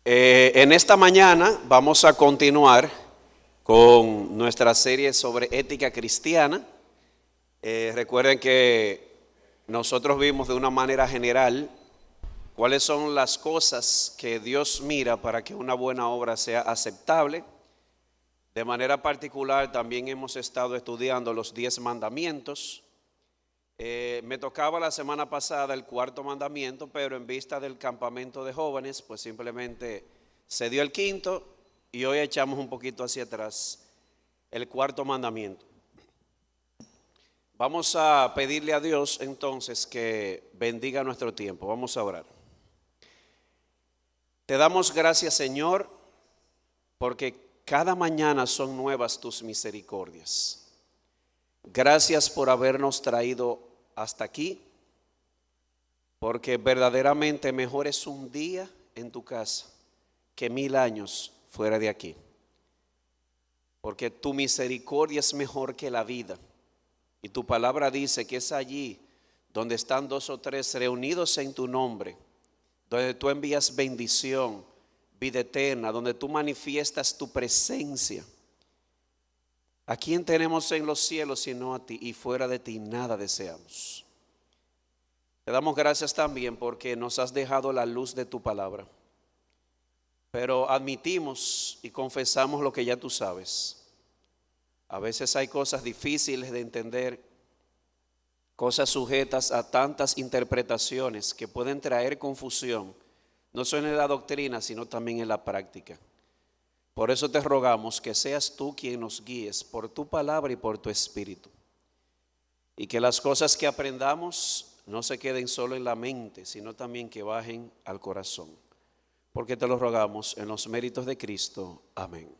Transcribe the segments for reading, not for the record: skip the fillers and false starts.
En esta mañana vamos a continuar con nuestra serie sobre ética cristiana. Recuerden que nosotros vimos de una manera general cuáles son las cosas que Dios mira para que una buena obra sea aceptable. De manera particular también hemos estado estudiando los 10 mandamientos. Me tocaba la semana pasada el cuarto mandamiento, pero en vista del campamento de jóvenes, pues simplemente se dio el quinto y hoy echamos un poquito hacia atrás el cuarto mandamiento. Vamos a pedirle a Dios entonces que bendiga nuestro tiempo. Vamos a orar. Te damos gracias, Señor, porque cada mañana son nuevas tus misericordias. Gracias por habernos traído hasta aquí, porque verdaderamente mejor es un día en tu casa que 1000 años fuera de aquí. Porque tu misericordia es mejor que la vida. Y tu palabra dice que es allí donde están 2 o 3 reunidos en tu nombre, donde tú envías bendición, vida eterna, donde tú manifiestas tu presencia. ¿A quién tenemos en los cielos sino a ti? Y fuera de ti nada deseamos. Te damos gracias también porque nos has dejado la luz de tu palabra. Pero admitimos y confesamos lo que ya tú sabes. A veces hay cosas difíciles de entender, cosas sujetas a tantas interpretaciones que pueden traer confusión, no solo en la doctrina, sino también en la práctica. Por eso te rogamos que seas tú quien nos guíes por tu palabra y por tu espíritu. Y que las cosas que aprendamos no se queden solo en la mente, sino también que bajen al corazón. Porque te lo rogamos en los méritos de Cristo. Amén.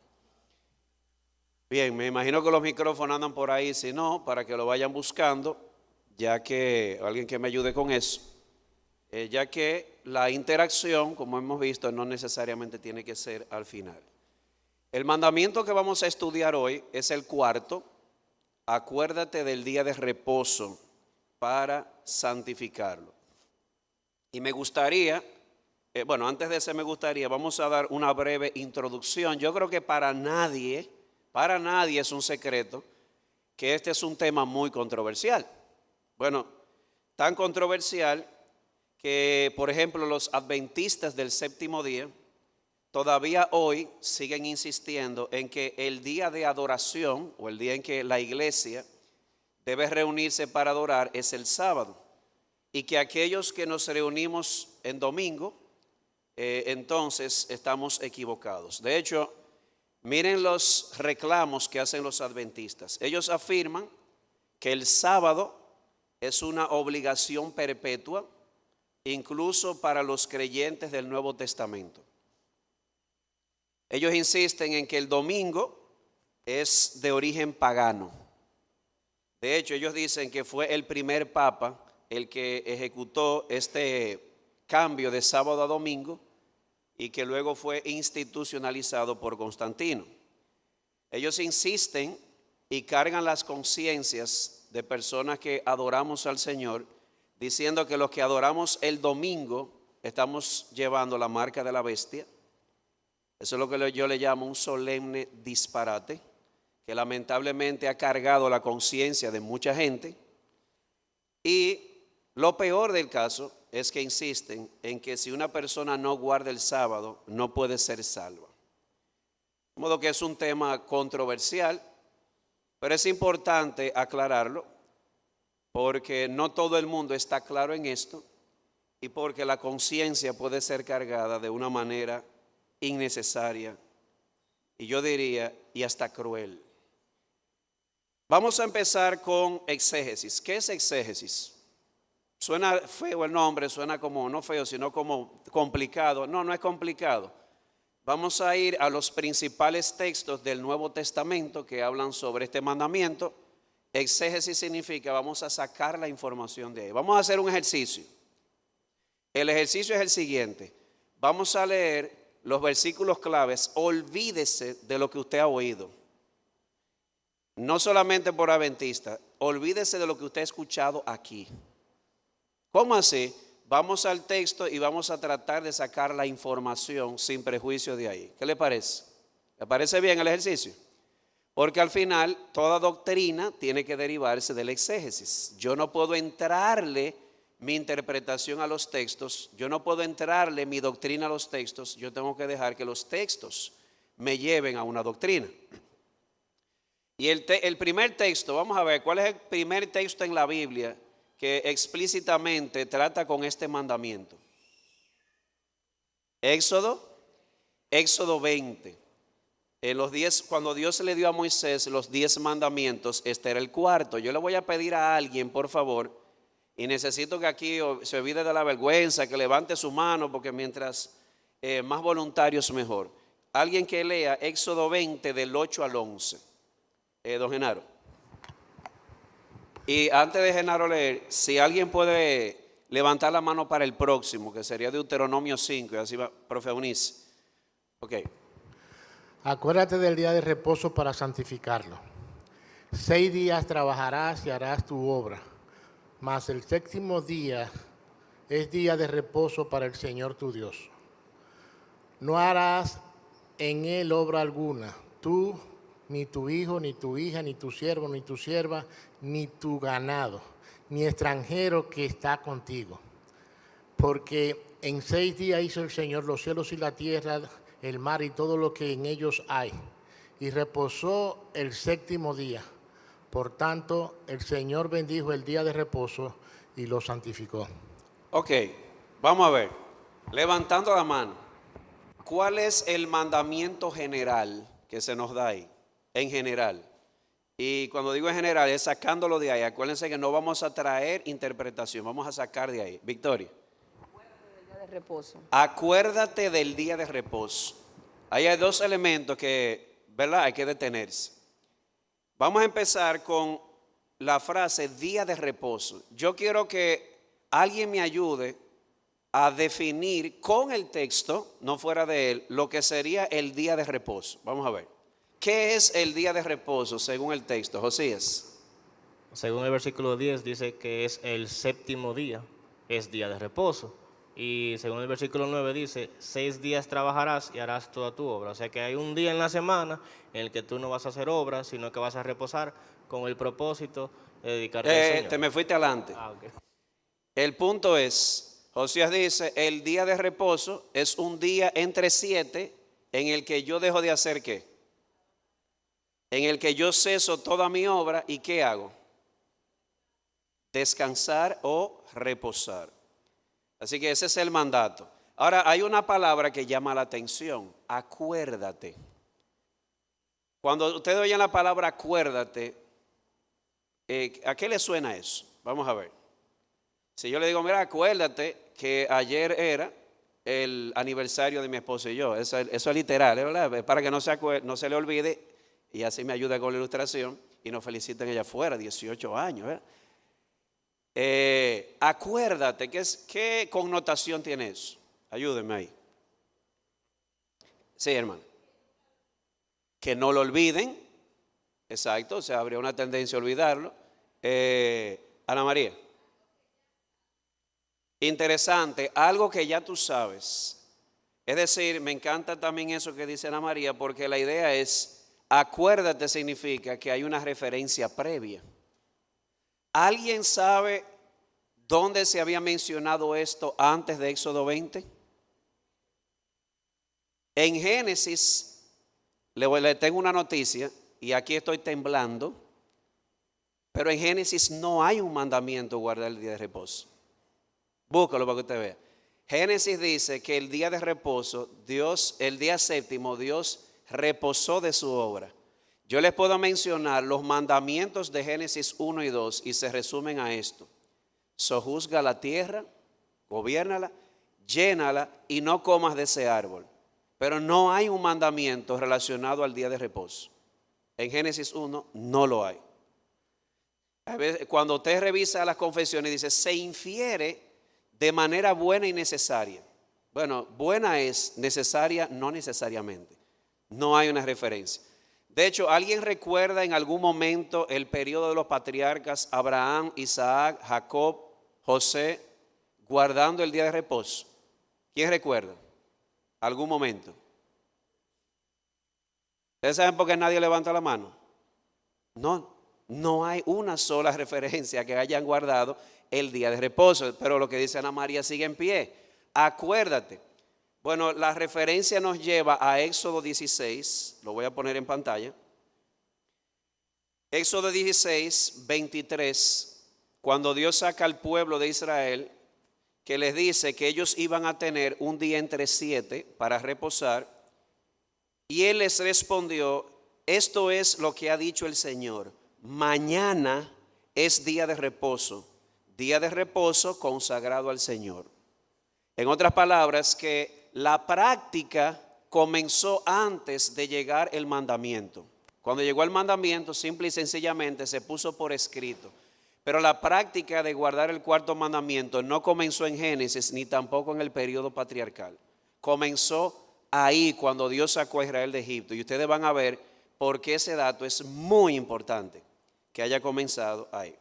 Bien, me imagino que los micrófonos andan por ahí, si no, para que lo vayan buscando, ya que alguien que me ayude con eso, ya que la interacción, como hemos visto, no necesariamente tiene que ser al final. El mandamiento que vamos a estudiar hoy es el cuarto. Acuérdate del día de reposo para santificarlo. Y me gustaría, antes de ese vamos a dar una breve introducción. Yo creo que para nadie es un secreto que este es un tema muy controversial. Bueno, tan controversial que, por ejemplo, los adventistas del séptimo día todavía hoy siguen insistiendo en que el día de adoración o el día en que la iglesia debe reunirse para adorar es el sábado, y que aquellos que nos reunimos en domingo, entonces estamos equivocados. De hecho, miren los reclamos que hacen los adventistas. Ellos afirman que el sábado es una obligación perpetua, incluso para los creyentes del Nuevo Testamento. Ellos insisten en que el domingo es de origen pagano. De hecho, ellos dicen que fue el primer papa el que ejecutó este cambio de sábado a domingo y que luego fue institucionalizado por Constantino. Ellos insisten y cargan las conciencias de personas que adoramos al Señor, diciendo que los que adoramos el domingo estamos llevando la marca de la bestia. Eso es lo que yo le llamo un solemne disparate, que lamentablemente ha cargado la conciencia de mucha gente. Y lo peor del caso es que insisten en que si una persona no guarda el sábado, no puede ser salva. De modo que es un tema controversial, pero es importante aclararlo, porque no todo el mundo está claro en esto y porque la conciencia puede ser cargada de una manera innecesaria y yo diría y hasta cruel. Vamos a empezar con exégesis. ¿Qué es exégesis? Suena feo el nombre, suena como no feo, sino como complicado. No, no es complicado. Vamos a ir a los principales textos del Nuevo Testamento que hablan sobre este mandamiento. Exégesis significa vamos a sacar la información de ahí. Vamos a hacer un ejercicio. El ejercicio es el siguiente. Vamos a leer los versículos claves. Olvídese de lo que usted ha oído. No solamente por adventista, olvídese de lo que usted ha escuchado aquí. ¿Cómo así? vamos al texto y vamos a tratar de sacar la información sin prejuicio de ahí. ¿Qué le parece? ¿Le parece bien el ejercicio? Porque al final toda doctrina tiene que derivarse del exégesis. Yo no puedo entrarle mi interpretación a los textos, yo no puedo entrarle mi doctrina a los textos, yo tengo que dejar que los textos me lleven a una doctrina. Y el primer texto, vamos a ver, ¿cuál es el primer texto en la Biblia que explícitamente trata con este mandamiento? Éxodo 20. En los 10, cuando Dios le dio a Moisés los 10 mandamientos, este era el cuarto. Yo le voy a pedir a alguien, por favor, y necesito que aquí se olvide de la vergüenza, que levante su mano, porque mientras más voluntarios mejor. Alguien que lea Éxodo 20 del 8 al 11. Don Genaro. Y antes de Genaro leer, si alguien puede levantar la mano para el próximo, que sería Deuteronomio 5, y así va, profe Eunice. Ok. Acuérdate del día de reposo para santificarlo. 6 días trabajarás y harás tu obra, mas el séptimo día es día de reposo para el Señor tu Dios. No harás en él obra alguna, tú, ni tu hijo, ni tu hija, ni tu siervo, ni tu sierva, ni tu ganado, ni extranjero que está contigo. Porque en 6 días hizo el Señor los cielos y la tierra, el mar y todo lo que en ellos hay, y reposó el séptimo día. Por tanto, el Señor bendijo el día de reposo y lo santificó. Ok, vamos a ver, levantando la mano, ¿cuál es el mandamiento general que se nos da ahí? En general. Y cuando digo en general es sacándolo de ahí. Acuérdense que no vamos a traer interpretación, vamos a sacar de ahí. Victoria. Reposo. Acuérdate del día de reposo. Ahí hay dos elementos que, ¿verdad? Hay que detenerse. Vamos a empezar con la frase día de reposo. Yo quiero que alguien me ayude a definir con el texto, no fuera de él, lo que sería el día de reposo. Vamos a ver. ¿Qué es el día de reposo según el texto, Josías? Según el versículo 10 dice que es el séptimo día, es día de reposo. Y según el versículo 9 dice, 6 días trabajarás y harás toda tu obra. O sea que hay un día en la semana en el que tú no vas a hacer obra, sino que vas a reposar con el propósito de dedicarte al Señor. Te me fuiste adelante. Okay. El punto es, Josías dice, el día de reposo es un día entre 7 en el que yo dejo de hacer ¿qué? En el que yo ceso toda mi obra y ¿qué hago? Descansar o reposar. Así que ese es el mandato. Ahora hay una palabra que llama la atención, acuérdate. Cuando ustedes oyen la palabra acuérdate, ¿a qué le suena eso? Vamos a ver. Si yo le digo, mira, acuérdate que ayer era el aniversario de mi esposo y yo. Eso es literal, ¿verdad? Para que no se le olvide y así me ayuda con la ilustración y nos feliciten ella afuera, 18 años, ¿verdad? Acuérdate, ¿qué connotación tiene eso? Ayúdenme ahí. Sí, hermano. Que no lo olviden. Exacto, o sea, habría una tendencia a olvidarlo. Ana María. Interesante, algo que ya tú sabes. Es decir, me encanta también eso que dice Ana María, porque la idea es, acuérdate significa que hay una referencia previa. ¿Alguien sabe dónde se había mencionado esto antes de Éxodo 20? En Génesis, le tengo una noticia y aquí estoy temblando, pero en Génesis no hay un mandamiento guardar el día de reposo. Búscalo para que usted vea. Génesis dice que el día de reposo, el día séptimo, Dios reposó de su obra. Yo les puedo mencionar los mandamientos de Génesis 1 y 2 y se resumen a esto. Sojuzga la tierra, gobiérnala, llénala y no comas de ese árbol. Pero no hay un mandamiento relacionado al día de reposo. En Génesis 1 no lo hay. A veces, cuando usted revisa las confesiones dice, se infiere de manera buena y necesaria. Bueno, buena es, necesaria no necesariamente. No hay una referencia. De hecho, ¿alguien recuerda en algún momento el periodo de los patriarcas Abraham, Isaac, Jacob, José, guardando el día de reposo? ¿Quién recuerda? ¿Algún momento? ¿Ustedes saben por qué nadie levanta la mano? No hay una sola referencia que hayan guardado el día de reposo, pero lo que dice Ana María sigue en pie. Acuérdate. Bueno, la referencia nos lleva a Éxodo 16, lo voy a poner en pantalla. Éxodo 16, 23, cuando Dios saca al pueblo de Israel, que les dice que ellos iban a tener un día entre 7 para reposar, y Él les respondió, esto es lo que ha dicho el Señor, mañana es día de reposo consagrado al Señor. En otras palabras, que la práctica comenzó antes de llegar el mandamiento. Cuando llegó el mandamiento, simple y sencillamente se puso por escrito. Pero la práctica de guardar el cuarto mandamiento no comenzó en Génesis ni tampoco en el periodo patriarcal. Comenzó ahí cuando Dios sacó a Israel de Egipto. Y ustedes van a ver por qué ese dato es muy importante, que haya comenzado ahí.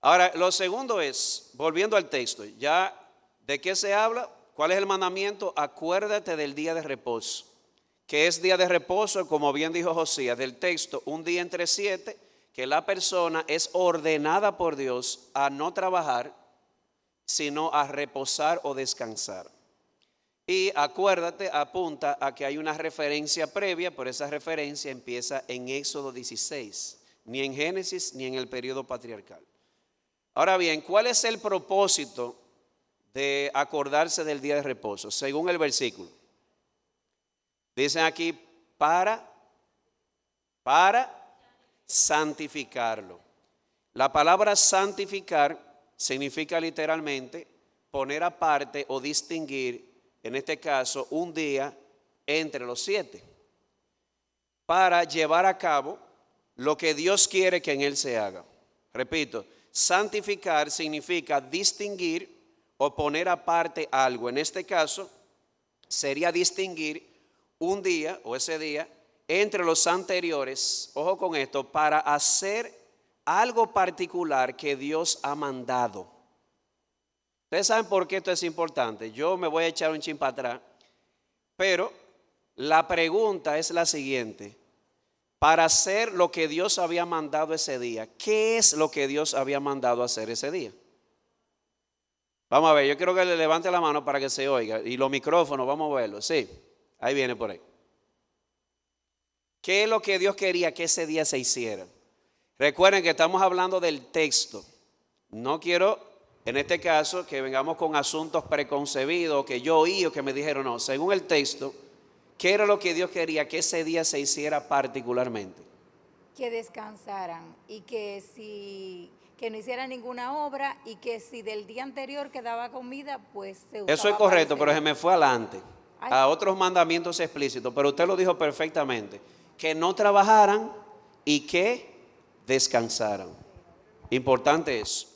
Ahora, lo segundo es, volviendo al texto, ya ¿de qué se habla? ¿Cuál es el mandamiento? Acuérdate del día de reposo. ¿Qué es día de reposo? Como bien dijo Josías, del texto, un día entre 7, que la persona es ordenada por Dios a no trabajar, sino a reposar o descansar. Y acuérdate, apunta a que hay una referencia previa, pero esa referencia empieza en Éxodo 16, ni en Génesis ni en el periodo patriarcal. Ahora bien, ¿cuál es el propósito de acordarse del día de reposo? Según el versículo. Dicen aquí, para santificarlo. La palabra santificar significa literalmente poner aparte o distinguir, en este caso, un día entre los 7, para llevar a cabo lo que Dios quiere que en él se haga. Repito, santificar significa distinguir o poner aparte algo. En este caso, sería distinguir un día o ese día entre los anteriores, ojo con esto, para hacer algo particular que Dios ha mandado. Ustedes saben por qué esto es importante. Yo me voy a echar un chin para atrás, pero la pregunta es la siguiente. Para hacer lo que Dios había mandado ese día, ¿qué es lo que Dios había mandado hacer ese día? Vamos a ver, yo quiero que le levante la mano para que se oiga. Y los micrófonos, vamos a verlos. Sí, ahí viene por ahí. ¿Qué es lo que Dios quería que ese día se hiciera? Recuerden que estamos hablando del texto. No quiero, en este caso, que vengamos con asuntos preconcebidos, que yo oí o que me dijeron. No, según el texto, ¿qué era lo que Dios quería que ese día se hiciera particularmente? Que descansaran y que no hicieran ninguna obra y que si del día anterior quedaba comida, pues se usaba. Eso es correcto, para pero se me fue adelante a otros mandamientos explícitos, pero usted lo dijo perfectamente, que no trabajaran y que descansaran. Importante eso.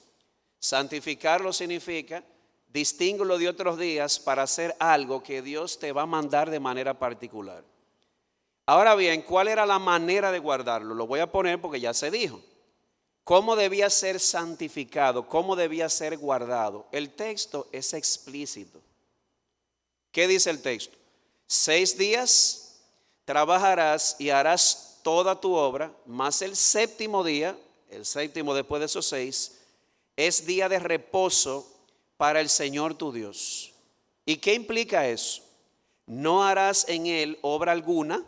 Santificarlo significa distinguirlo de otros días para hacer algo que Dios te va a mandar de manera particular. Ahora bien, ¿cuál era la manera de guardarlo? Lo voy a poner porque ya se dijo. ¿Cómo debía ser santificado? ¿Cómo debía ser guardado? El texto es explícito. ¿Qué dice el texto? 6 días trabajarás y harás toda tu obra, mas el séptimo día, el séptimo después de esos 6, es día de reposo para el Señor tu Dios. ¿Y qué implica eso? No harás en él obra alguna,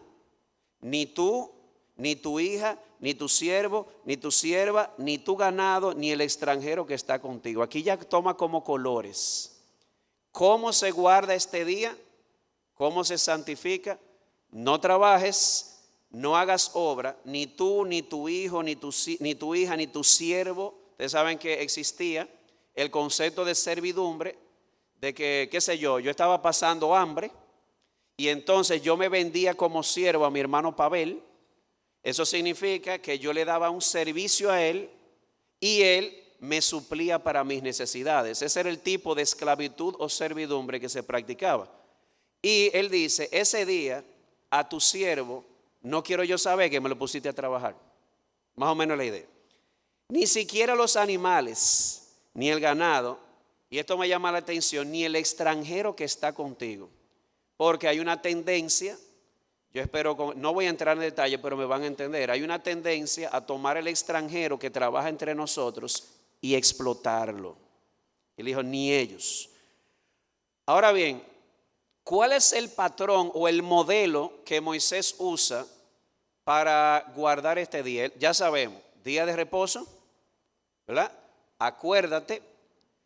ni tú, ni tu hija, ni tu siervo, ni tu sierva, ni tu ganado, ni el extranjero que está contigo. Aquí ya toma como colores. ¿Cómo se guarda este día? ¿Cómo se santifica? No trabajes, no hagas obra, ni tú, ni tu hijo, ni tu hija, ni tu siervo. Ustedes saben que existía el concepto de servidumbre, de que, qué sé yo estaba pasando hambre y entonces yo me vendía como siervo a mi hermano Pavel. Eso significa que yo le daba un servicio a él y él me suplía para mis necesidades. Ese era el tipo de esclavitud o servidumbre que se practicaba. Y él dice, ese día a tu siervo no quiero yo saber que me lo pusiste a trabajar. Más o menos la idea. Ni siquiera los animales ni el ganado y esto me llama la atención, ni el extranjero que está contigo. Porque hay una tendencia, yo espero, no voy a entrar en detalle, pero me van a entender. Hay una tendencia a tomar el extranjero que trabaja entre nosotros y explotarlo. Él dijo, ni ellos. Ahora bien, ¿cuál es el patrón o el modelo que Moisés usa para guardar este día? Ya sabemos, día de reposo, ¿verdad? Acuérdate,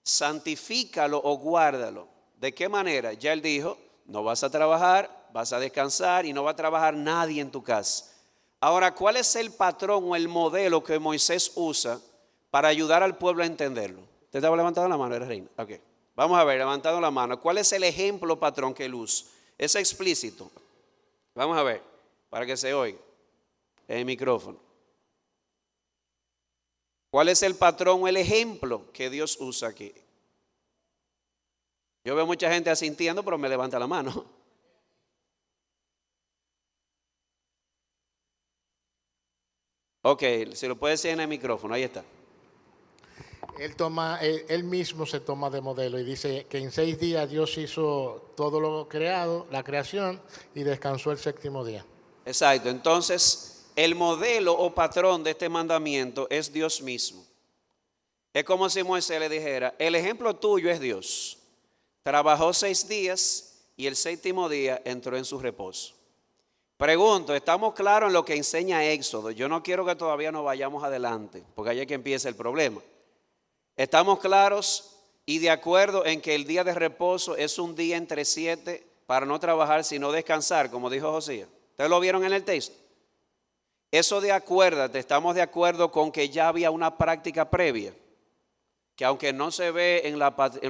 santifícalo o guárdalo. ¿De qué manera? Ya él dijo, no vas a trabajar, vas a descansar y no va a trabajar nadie en tu casa. Ahora, ¿cuál es el patrón o el modelo que Moisés usa para ayudar al pueblo a entenderlo? ¿Usted estaba levantando la mano, era reina? Ok. Vamos a ver, levantando la mano. ¿Cuál es el ejemplo patrón que él usa? Es explícito. Vamos a ver, para que se oiga el micrófono. ¿Cuál es el patrón o el ejemplo que Dios usa aquí? Yo veo mucha gente asintiendo, pero me levanta la mano. Ok, si lo puede decir en el micrófono, ahí está. Él mismo se toma de modelo y dice que en 6 días Dios hizo todo lo creado, la creación, y descansó el 7º día. Exacto, entonces el modelo o patrón de este mandamiento es Dios mismo. Es como si Moisés le dijera, el ejemplo tuyo es Dios. Trabajó 6 días y el 7º día entró en su reposo. Pregunto, ¿estamos claros en lo que enseña Éxodo? Yo no quiero que todavía nos vayamos adelante, porque ahí es que empieza el problema. ¿Estamos claros y de acuerdo en que el día de reposo es un día entre 7 para no trabajar sino descansar, como dijo Josías? ¿Ustedes lo vieron en el texto? Eso de acuérdate, estamos de acuerdo con que ya había una práctica previa, que aunque no se ve en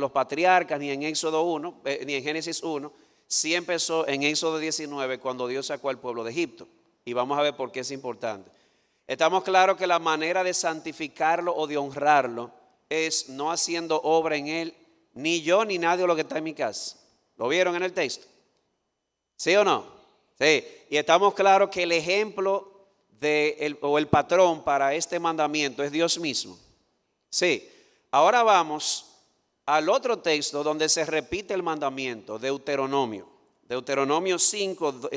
los patriarcas ni en Éxodo 1, ni en Génesis 1, sí empezó en Éxodo 19 cuando Dios sacó al pueblo de Egipto. Y vamos a ver por qué es importante. Estamos claros que la manera de santificarlo o de honrarlo es no haciendo obra en él, ni yo ni nadie de lo que está en mi casa. ¿Lo vieron en el texto? ¿Sí o no? Sí. Y estamos claros que el ejemplo o el patrón para este mandamiento es Dios mismo. Sí. Ahora vamos al otro texto donde se repite el mandamiento, Deuteronomio. Deuteronomio 5,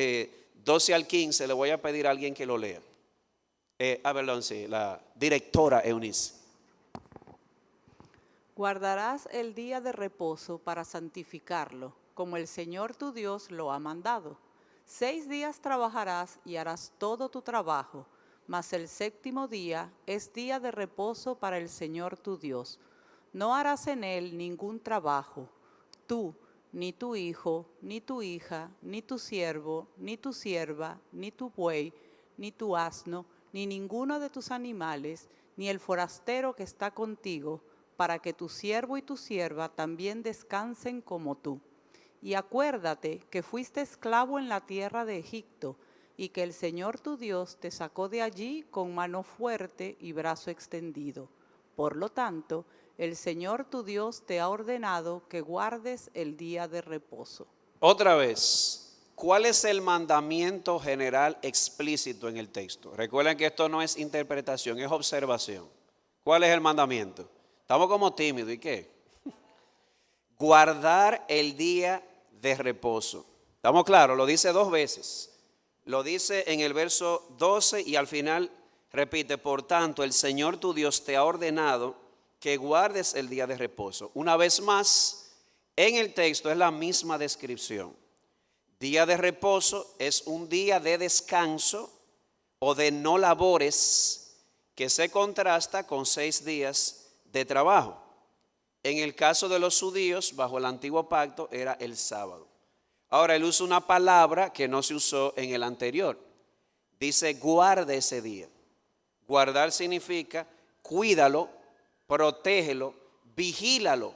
12 al 15, le voy a pedir a alguien que lo lea. Perdón, sí, la directora Eunice. Guardarás el día de reposo para santificarlo, como el Señor tu Dios lo ha mandado. 6 días trabajarás y harás todo tu trabajo, mas el 7º día es día de reposo para el Señor tu Dios. No harás en él ningún trabajo, tú, ni tu hijo, ni tu hija, ni tu siervo, ni tu sierva, ni tu buey, ni tu asno, ni ninguno de tus animales, ni el forastero que está contigo, para que tu siervo y tu sierva también descansen como tú. Y acuérdate que fuiste esclavo en la tierra de Egipto, y que el Señor tu Dios te sacó de allí con mano fuerte y brazo extendido. Por lo tanto, el Señor tu Dios te ha ordenado que guardes el día de reposo. Otra vez, ¿cuál es el mandamiento general explícito en el texto? Recuerden que esto no es interpretación, es observación. ¿Cuál es el mandamiento? Estamos como tímidos, ¿y qué? Guardar el día de reposo. ¿Estamos claros? Lo dice 2 veces. Lo dice en el verso 12 y al final repite, por tanto, el Señor tu Dios te ha ordenado que guardes el día de reposo. Una vez más, en el texto es la misma descripción. Día de reposo es un día de descanso o de no labores que se contrasta con 6 días de trabajo. En el caso de los judíos, bajo el antiguo pacto, era el sábado. Ahora, él usa una palabra que no se usó en el anterior. Dice, guarde ese día. Guardar significa cuídalo, protégelo, vigílalo.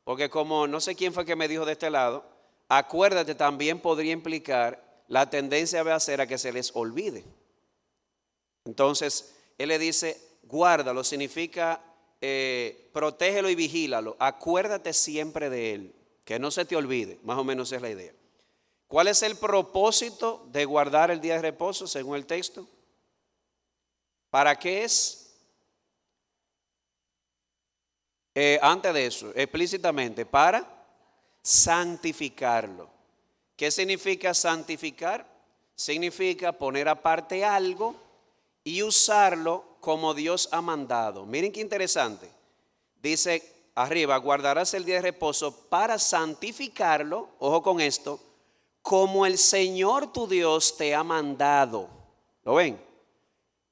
Porque como no sé quién fue que me dijo de este lado, acuérdate también podría implicar la tendencia a hacer a que se les olvide. Entonces, él le dice, guárdalo, significa protégelo y vigílalo. Acuérdate siempre de él, que no se te olvide. Más o menos es la idea. ¿Cuál es el propósito de guardar el día de reposo según el texto? ¿Para qué es? Antes de eso, explícitamente, para santificarlo. ¿Qué significa santificar? Significa poner aparte algo y usarlo como Dios ha mandado. Miren qué interesante. Dice arriba, guardarás el día de reposo para santificarlo, ojo con esto, como el Señor tu Dios te ha mandado. ¿Lo ven?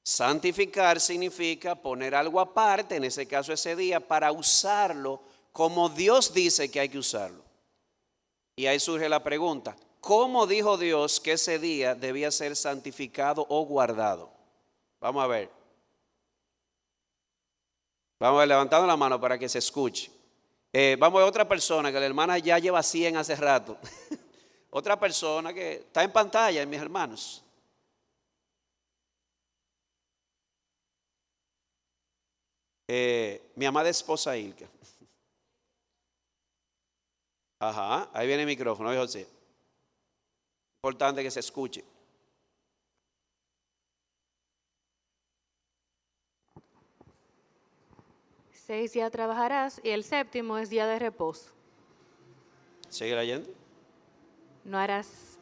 Santificar significa poner algo aparte, en ese caso ese día, para usarlo como Dios dice que hay que usarlo. Y ahí surge la pregunta, ¿cómo dijo Dios que ese día debía ser santificado o guardado? Vamos a ver. Vamos a ver, levantando la mano para que se escuche. Vamos a ver otra persona, que la hermana ya lleva 100 hace rato. Otra persona que está en pantalla, mis hermanos. Mi amada esposa Ilka. Ajá, ahí viene el micrófono, ¿ve, José? Importante que se escuche. Seis días trabajarás y el séptimo es día de reposo. ¿Sigue leyendo? No harás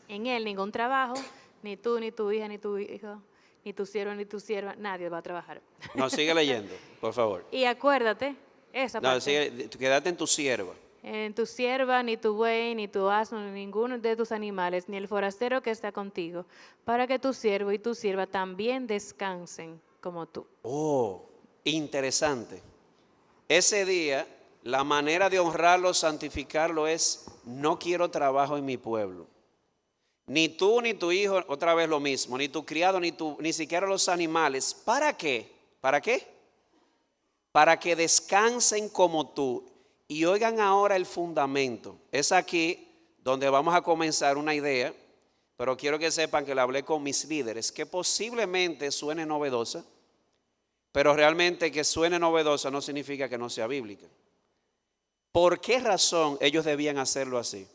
en él ningún trabajo, ni tú, ni tu hija, ni tu hijo, ni tu siervo, ni tu sierva, nadie va a trabajar. No, sigue leyendo, por favor. Y acuérdate, esa No, parte. sigue, quédate en tu sierva. En tu sierva, ni tu buey, ni tu asno, ni ninguno de tus animales, ni el forastero que está contigo, para que tu siervo y tu sierva también descansen como tú. Oh, interesante. Ese día, la manera de honrarlo, santificarlo es, no quiero trabajo en mi pueblo. Ni tú ni tu hijo, otra vez lo mismo, ni tu criado, ni siquiera los animales. ¿Para qué? ¿Para qué? Para que descansen como tú. Y oigan ahora el fundamento. Es aquí donde vamos a comenzar una idea, pero quiero que sepan que la hablé con mis líderes, que posiblemente suene novedosa, pero realmente que suene novedosa no significa que no sea bíblica. ¿Por qué razón ellos debían hacerlo así?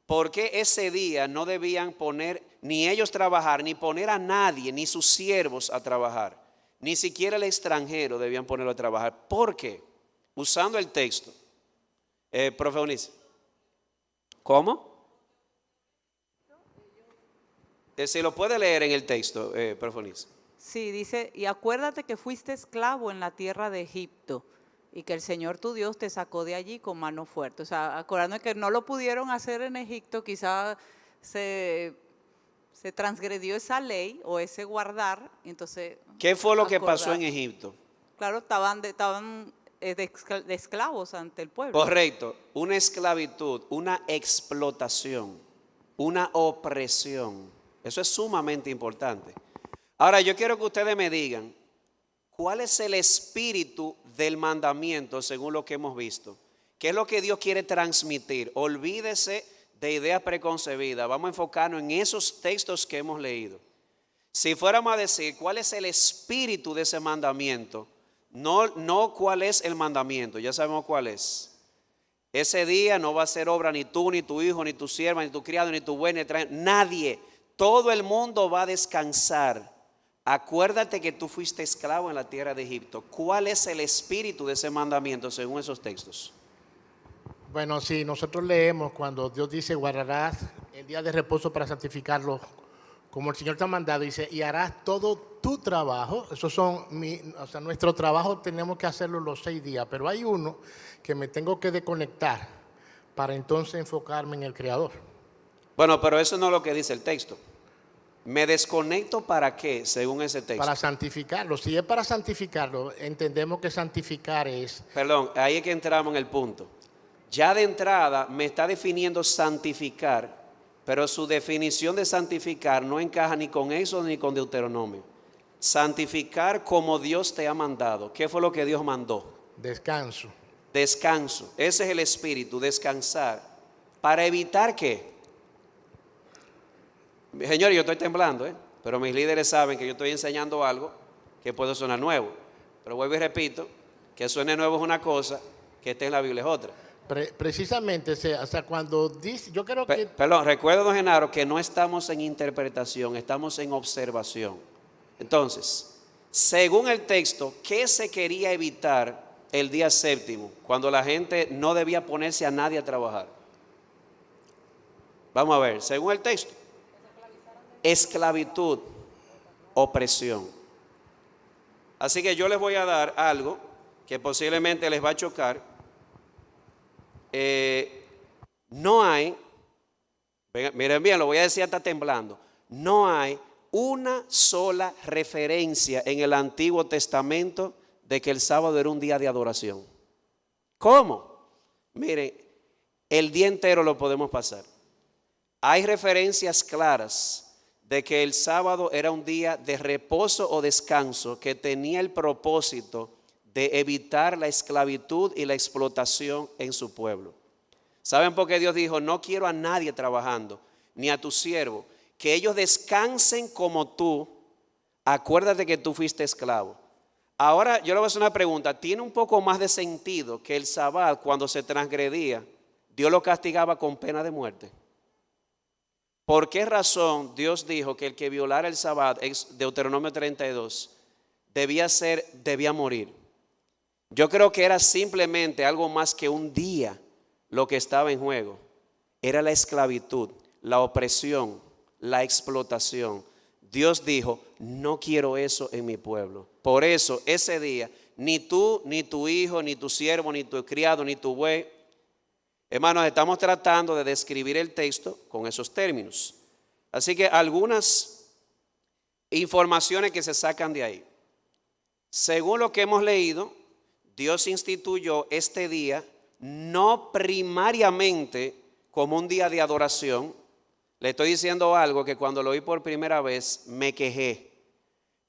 ¿Por qué ese día no debían poner ni ellos trabajar, ni poner a nadie, ni sus siervos a trabajar? Ni siquiera el extranjero debían ponerlo a trabajar. ¿Por qué? Usando el texto. Profe Eunice. ¿Cómo? Si lo puede leer en el texto, profe Eunice. Sí, dice, y acuérdate que fuiste esclavo en la tierra de Egipto y que el Señor tu Dios te sacó de allí con mano fuerte. O sea, acordándome que no lo pudieron hacer en Egipto, quizá se transgredió esa ley o ese guardar, entonces... ¿Qué fue lo que pasó en Egipto? Claro, estaban de esclavos ante el pueblo. Correcto, una esclavitud, una explotación, una opresión. Eso es sumamente importante. Ahora yo quiero que ustedes me digan, ¿cuál es el espíritu del mandamiento según lo que hemos visto? ¿Qué es lo que Dios quiere transmitir? Olvídese de ideas preconcebidas, vamos a enfocarnos en esos textos que hemos leído. Si fuéramos a decir cuál es el espíritu de ese mandamiento, no cuál es el mandamiento, ya sabemos cuál es. Ese día no va a ser obra ni tú, ni tu hijo, ni tu sierva, ni tu criado, ni tu buey, ni nadie. Todo el mundo va a descansar. Acuérdate que tú fuiste esclavo en la tierra de Egipto. ¿Cuál es el espíritu de ese mandamiento según esos textos? Bueno, si nosotros leemos cuando Dios dice guardarás el día de reposo para santificarlo, como el Señor te ha mandado, dice, y harás todo tu trabajo. Esos son nuestro trabajo tenemos que hacerlo los 6 días, pero hay uno que me tengo que desconectar para entonces enfocarme en el Creador. Bueno, pero eso no es lo que dice el texto. ¿Me desconecto para qué, según ese texto? Para santificarlo. Si es para santificarlo, entendemos que santificar es... Perdón, ahí es que entramos en el punto. Ya de entrada me está definiendo santificar, pero su definición de santificar no encaja ni con Éxodo ni con Deuteronomio. Santificar como Dios te ha mandado. ¿Qué fue lo que Dios mandó? Descanso. Descanso. Ese es el espíritu, descansar. ¿Para evitar qué? Señor, yo estoy temblando, pero mis líderes saben que yo estoy enseñando algo que puede sonar nuevo. Pero vuelvo y repito, que suene nuevo es una cosa, que esté en la Biblia es otra. Precisamente, o sea, cuando dice, yo creo que... Perdón, recuerda, don Genaro, que no estamos en interpretación, estamos en observación. Entonces, según el texto, ¿qué se quería evitar el día séptimo, cuando la gente no debía ponerse a nadie a trabajar? Vamos a ver, según el texto. Esclavitud, opresión. Así que yo les voy a dar algo que posiblemente les va a chocar. No hay, miren bien, lo voy a decir hasta temblando, no hay una sola referencia en el Antiguo Testamento de que el sábado era un día de adoración. ¿Cómo? Miren, el día entero lo podemos pasar. Hay referencias claras de que el sábado era un día de reposo o descanso que tenía el propósito de evitar la esclavitud y la explotación en su pueblo. ¿Saben por qué Dios dijo, no quiero a nadie trabajando, ni a tu siervo, que ellos descansen como tú? Acuérdate que tú fuiste esclavo. Ahora yo le voy a hacer una pregunta, ¿tiene un poco más de sentido que el sábado, cuando se transgredía, Dios lo castigaba con pena de muerte? ¿Por qué razón Dios dijo que el que violara el sábado, Deuteronomio 32, debía morir? Yo creo que era simplemente algo más que un día lo que estaba en juego. Era la esclavitud, la opresión, la explotación. Dios dijo, no quiero eso en mi pueblo. Por eso ese día, ni tú, ni tu hijo, ni tu siervo, ni tu criado, ni tu buey. Hermanos, estamos tratando de describir el texto con esos términos. Así que algunas informaciones que se sacan de ahí. Según lo que hemos leído, Dios instituyó este día no primariamente como un día de adoración. Le estoy diciendo algo que cuando lo oí por primera vez me quejé.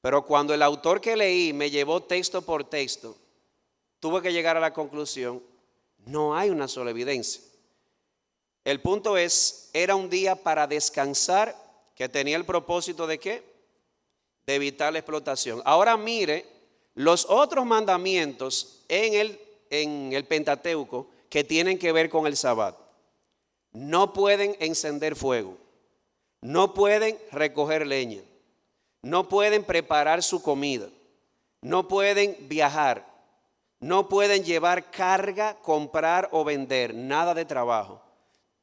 Pero cuando el autor que leí me llevó texto por texto, tuve que llegar a la conclusión, no hay una sola evidencia. El punto es, era un día para descansar que tenía el propósito ¿de qué? De evitar la explotación. Ahora mire los otros mandamientos en el Pentateuco que tienen que ver con el sábado. No pueden encender fuego, no pueden recoger leña, no pueden preparar su comida, no pueden viajar, no pueden llevar carga, comprar o vender, nada de trabajo.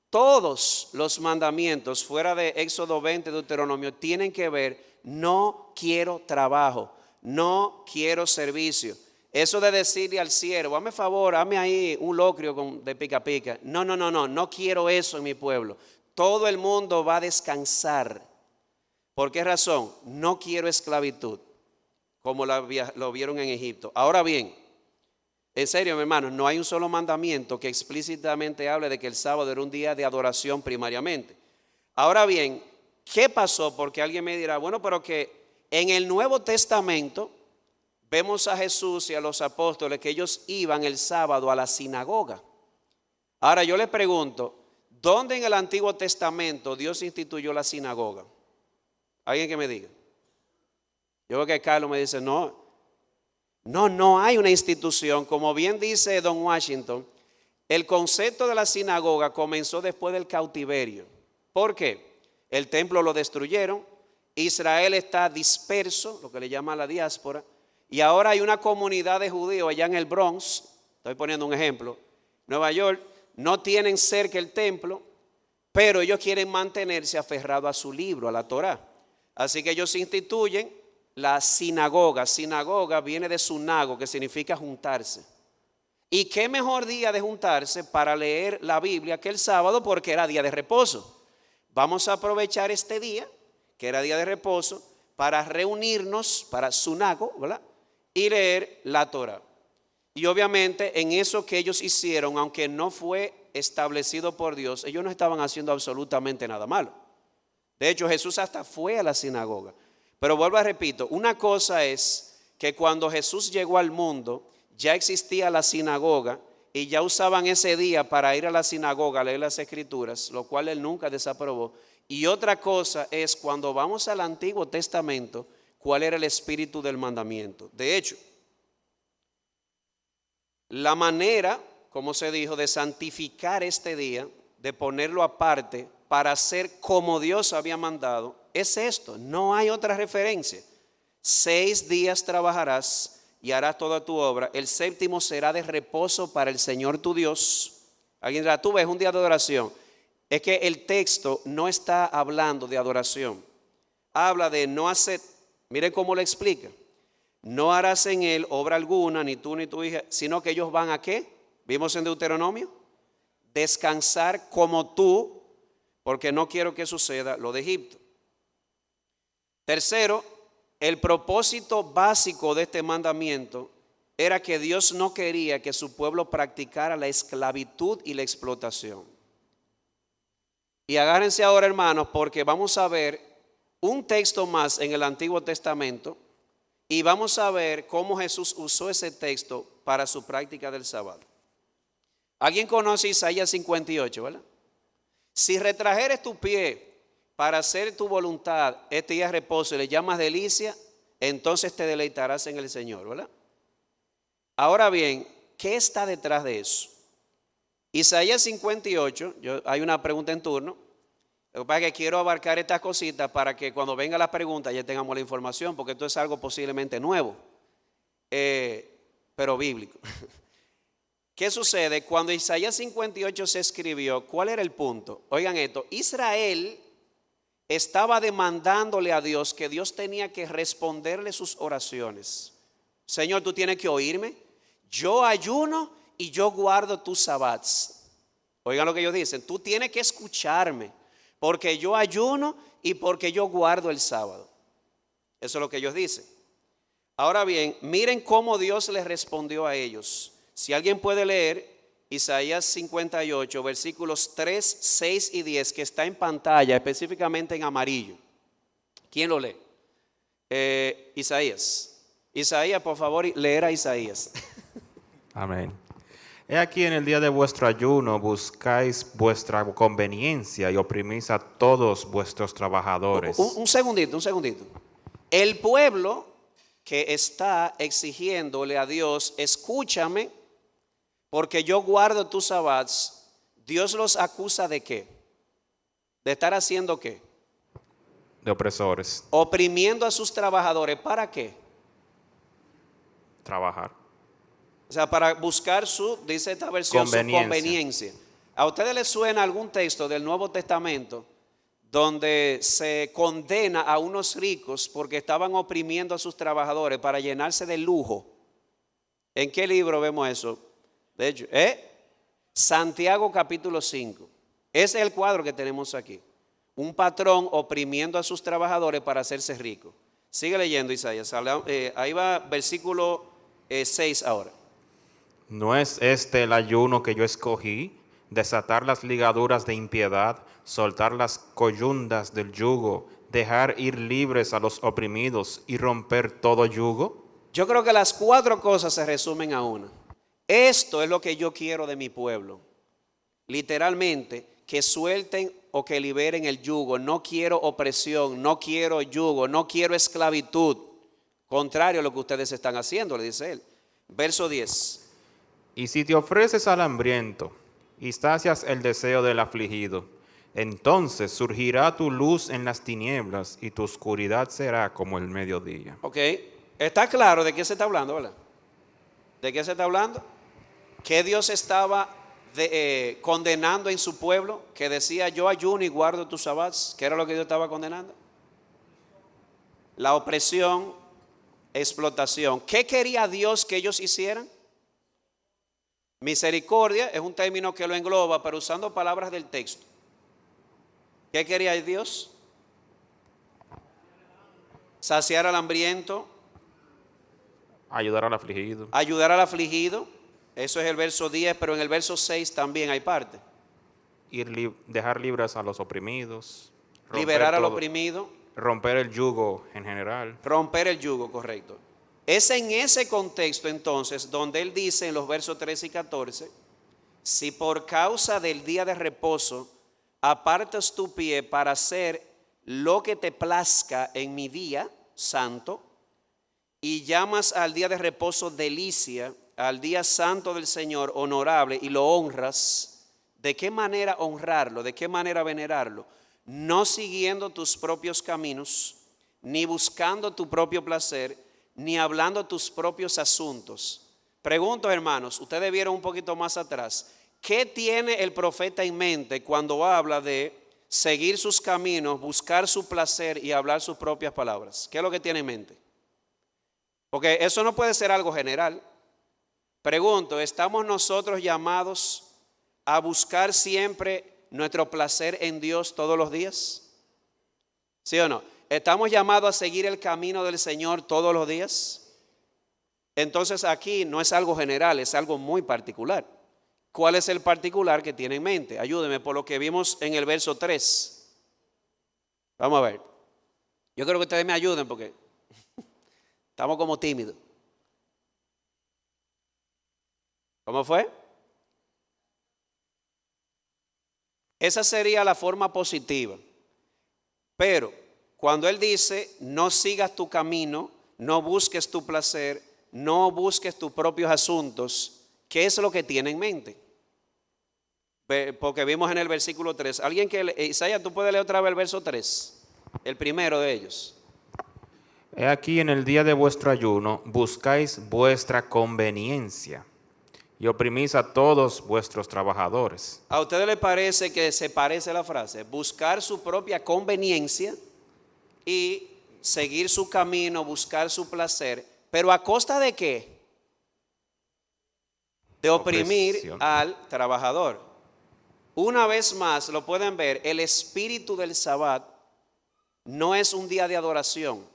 Todos los mandamientos fuera de Éxodo 20, Deuteronomio, tienen que ver, no quiero trabajo, no quiero servicio. Eso de decirle al siervo, hazme favor, hazme ahí un locrio de pica pica. No quiero eso en mi pueblo. Todo el mundo va a descansar. ¿Por qué razón? No quiero esclavitud, como lo vieron en Egipto. Ahora bien, en serio, mi hermano, no hay un solo mandamiento que explícitamente hable de que el sábado era un día de adoración primariamente. Ahora bien, ¿qué pasó? Porque alguien me dirá, bueno, pero que en el Nuevo Testamento vemos a Jesús y a los apóstoles que ellos iban el sábado a la sinagoga. Ahora yo le pregunto, ¿dónde en el Antiguo Testamento Dios instituyó la sinagoga? ¿Alguien que me diga? Yo veo que Carlos me dice, no hay una institución. Como bien dice Don Washington, el concepto de la sinagoga comenzó después del cautiverio. ¿Por qué? El templo lo destruyeron, Israel está disperso, lo que le llama la diáspora, y ahora hay una comunidad de judíos allá en el Bronx, estoy poniendo un ejemplo, Nueva York, no tienen cerca el templo, pero ellos quieren mantenerse aferrados a su libro, a la Torá. Así que ellos instituyen la sinagoga. Sinagoga viene de sunago, que significa juntarse. ¿Y qué mejor día de juntarse para leer la Biblia que el sábado? Porque era día de reposo. Vamos a aprovechar este día, que era día de reposo, para reunirnos, para sunago, ¿verdad? Y leer la Torá. Y obviamente en eso que ellos hicieron, aunque no fue establecido por Dios, ellos no estaban haciendo absolutamente nada malo. De hecho, Jesús hasta fue a la sinagoga. Pero vuelvo a repito, una cosa es que cuando Jesús llegó al mundo, ya existía la sinagoga y ya usaban ese día para ir a la sinagoga a leer las escrituras, lo cual él nunca desaprobó. Y otra cosa es cuando vamos al Antiguo Testamento, cuál era el espíritu del mandamiento. De hecho, la manera, como se dijo, de santificar este día, de ponerlo aparte para hacer como Dios había mandado, es esto. No hay otra referencia. 6 días trabajarás y harás toda tu obra. El séptimo será de reposo para el Señor tu Dios. Alguien dirá, tú ves un día de adoración. Es que el texto no está hablando de adoración. Habla de no hacer, miren cómo lo explica. No harás en él obra alguna, ni tú ni tu hija, sino que ellos van a ¿qué? Vimos en Deuteronomio. Descansar como tú, porque no quiero que suceda lo de Egipto. Tercero, el propósito básico de este mandamiento era que Dios no quería que su pueblo practicara la esclavitud y la explotación. Y agárrense ahora, hermanos, porque vamos a ver un texto más en el Antiguo Testamento y vamos a ver cómo Jesús usó ese texto para su práctica del sábado. ¿Alguien conoce Isaías 58, verdad? Si retrajeres tu pie para hacer tu voluntad este día de reposo y le llamas delicia, entonces te deleitarás en el Señor, ¿verdad? Ahora bien, ¿qué está detrás de eso? Isaías 58, hay una pregunta en turno. Lo que pasa es que quiero abarcar estas cositas para que cuando venga la pregunta ya tengamos la información, porque esto es algo posiblemente nuevo, pero bíblico. ¿Qué sucede? Cuando Isaías 58 se escribió, ¿cuál era el punto? Oigan esto, Israel estaba demandándole a Dios que Dios tenía que responderle sus oraciones. Señor, tú tienes que oírme. Yo ayuno y yo guardo tus sabats. Oigan lo que ellos dicen, tú tienes que escucharme, porque yo ayuno y porque yo guardo el sábado. Eso es lo que ellos dicen. Ahora bien, miren cómo Dios les respondió a ellos. Si alguien puede leer Isaías 58, versículos 3, 6 y 10, que está en pantalla, específicamente en amarillo. ¿Quién lo lee? Isaías. Isaías, por favor, leer a Isaías. Amén. He aquí en el día de vuestro ayuno buscáis vuestra conveniencia y oprimís a todos vuestros trabajadores. Un segundito. El pueblo que está exigiéndole a Dios, escúchame, porque yo guardo tus sabats, Dios los acusa ¿de qué? ¿De estar haciendo qué? De opresores. Oprimiendo a sus trabajadores. ¿Para qué? Trabajar. O sea, para buscar dice esta versión, su conveniencia. ¿A ustedes les suena algún texto del Nuevo Testamento donde se condena a unos ricos porque estaban oprimiendo a sus trabajadores para llenarse de lujo? ¿En qué libro vemos eso? De hecho, Santiago capítulo 5. Ese es el cuadro que tenemos aquí. Un patrón oprimiendo a sus trabajadores para hacerse rico. Sigue leyendo, Isaías. Ahí va versículo 6 ahora. ¿No es este el ayuno que yo escogí? Desatar las ligaduras de impiedad, soltar las coyundas del yugo, dejar ir libres a los oprimidos y romper todo yugo. Yo creo que las 4 cosas se resumen a una. Esto es lo que yo quiero de mi pueblo. Literalmente, que suelten o que liberen el yugo. No quiero opresión, no quiero yugo, no quiero esclavitud. Contrario a lo que ustedes están haciendo, le dice él. Verso 10. Y si te ofreces al hambriento y sacias el deseo del afligido, entonces surgirá tu luz en las tinieblas y tu oscuridad será como el mediodía. Ok, está claro de qué se está hablando, ¿verdad? ¿De qué se está hablando? Que Dios estaba condenando en su pueblo, que decía yo ayuno y guardo tus sabats. ¿Qué era lo que Dios estaba condenando? La opresión, explotación. ¿Qué quería Dios que ellos hicieran? Misericordia es un término que lo engloba, pero usando palabras del texto. ¿Qué quería Dios? Saciar al hambriento. Ayudar al afligido. Ayudar al afligido. Eso es el verso 10, pero en el verso 6 también hay parte. Dejar libres a los oprimidos. Liberar al oprimido. Romper el yugo en general. Romper el yugo, correcto. Es en ese contexto entonces donde él dice en los versos 13 y 14, si por causa del día de reposo apartas tu pie para hacer lo que te plazca en mi día santo y llamas al día de reposo delicia, al día santo del Señor honorable y lo honras, ¿de qué manera honrarlo? ¿De qué manera venerarlo? No siguiendo tus propios caminos, ni buscando tu propio placer, ni hablando tus propios asuntos. Pregunto, hermanos, ustedes vieron un poquito más atrás, ¿qué tiene el profeta en mente cuando habla de seguir sus caminos, buscar su placer y hablar sus propias palabras? ¿Qué es lo que tiene en mente? Porque eso no puede ser algo general. Pregunto, ¿estamos nosotros llamados a buscar siempre nuestro placer en Dios todos los días? ¿Sí o no? ¿Estamos llamados a seguir el camino del Señor todos los días? Entonces aquí no es algo general, es algo muy particular. ¿Cuál es el particular que tiene en mente? Ayúdeme por lo que vimos en el verso 3. Vamos a ver. Yo creo que ustedes me ayuden porque estamos como tímidos. ¿Cómo fue? Esa sería la forma positiva. Pero cuando él dice, no sigas tu camino, no busques tu placer, no busques tus propios asuntos, ¿qué es lo que tiene en mente? Porque vimos en el versículo 3. Alguien que, Isaías, tú puedes leer otra vez el verso 3, el primero de ellos. He aquí en el día de vuestro ayuno buscáis vuestra conveniencia y oprimís a todos vuestros trabajadores. ¿A ustedes les parece que se parece la frase? Buscar su propia conveniencia y seguir su camino, buscar su placer, pero ¿a costa de qué? De oprimir Opresión. al trabajador. Una vez más, lo pueden ver, el espíritu del Sabbat no es un día de adoración.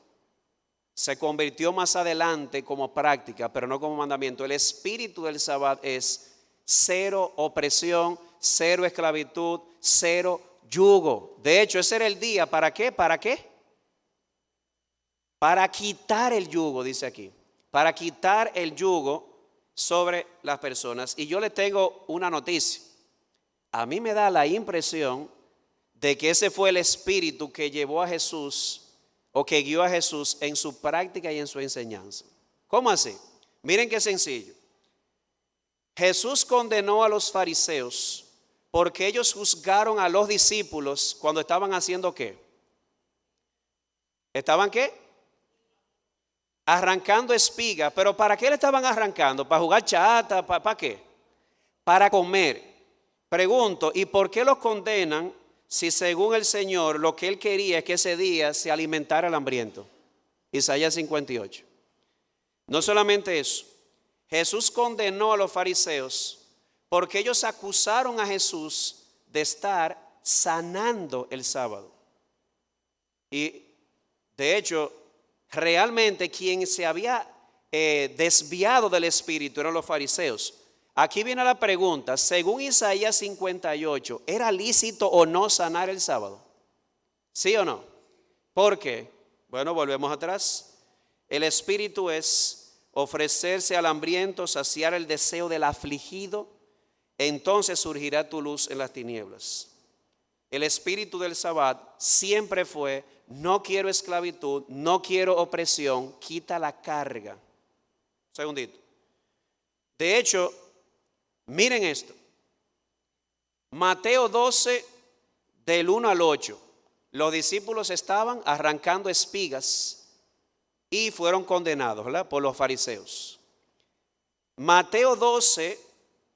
Se convirtió más adelante como práctica, pero no como mandamiento. El espíritu del Sabbat es cero opresión, cero esclavitud, cero yugo. De hecho, ese era el día. ¿Para qué? ¿Para qué? Para quitar el yugo, dice aquí. Para quitar el yugo sobre las personas. Y yo le tengo una noticia. A mí me da la impresión de que ese fue el espíritu que llevó a Jesús o que guió a Jesús en su práctica y en su enseñanza. ¿Cómo así? Miren qué sencillo. Jesús condenó a los fariseos porque ellos juzgaron a los discípulos cuando estaban haciendo ¿qué? ¿Estaban qué? Arrancando espigas. ¿Pero para qué le estaban arrancando? ¿Para jugar chata? ¿Para qué? Para comer. Pregunto, ¿y por qué los condenan si según el Señor lo que Él quería es que ese día se alimentara el hambriento? Isaías 58. No solamente eso, Jesús condenó a los fariseos porque ellos acusaron a Jesús de estar sanando el sábado. Y de hecho, realmente quien se había desviado del espíritu eran los fariseos. Aquí viene la pregunta, según Isaías 58, ¿era lícito o no sanar el sábado? ¿Sí o no? ¿Por qué? Bueno, volvemos atrás. El espíritu es ofrecerse al hambriento, saciar el deseo del afligido, entonces surgirá tu luz en las tinieblas. El espíritu del Sabbat siempre fue, no quiero esclavitud, no quiero opresión, quita la carga. Un segundito. De hecho, miren esto. Mateo 12, del 1 al 8. Los discípulos estaban arrancando espigas y fueron condenados, ¿verdad?, por los fariseos. Mateo 12,